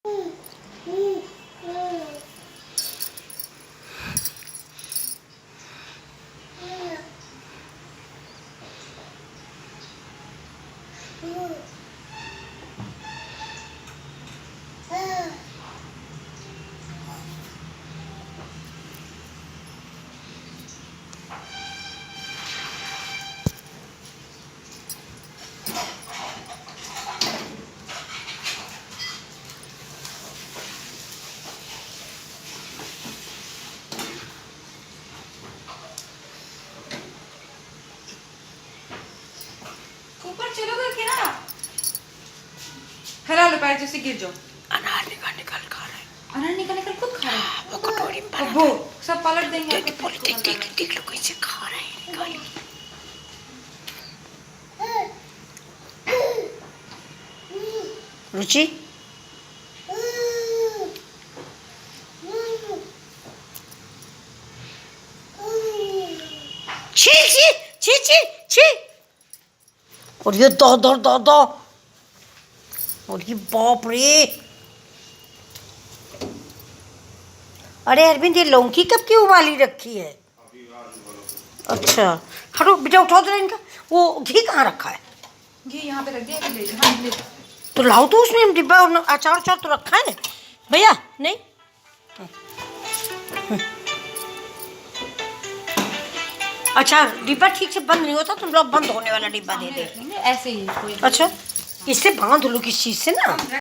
ऊपर चलोगे क्या? हिला लो पैर जैसे गिर जाओ। अनार निकाल निकाल खा रहा है। अनार निकल निकल खुद खा रहे हैं। वो कटोरी में भरा वो सब पलट देंगे। देख बोले देख देख देख लो कैसे खा रहे हैं निकाल के। रुचि छी छी छी छी छी और ये दो दो दो दो और ये बाप रे। अरे अरविंद ये लौकी कब की उबाली रखी है? अच्छा हटो बेटा उठाओ जरा इनका। वो घी कहाँ रखा है? घी यहाँ पे रख दिया। ले हाँ ले। तो लाओ तो उसमें डिब्बा और अचार उचार तो रखा है भैया नहीं। अच्छा डिब्बा ठीक से बंद नहीं होता, तुम लोग बंद होने वाला डिब्बा दे दे। ऐसे ही कोई। अच्छा इससे बांध लो किस चीज से ना।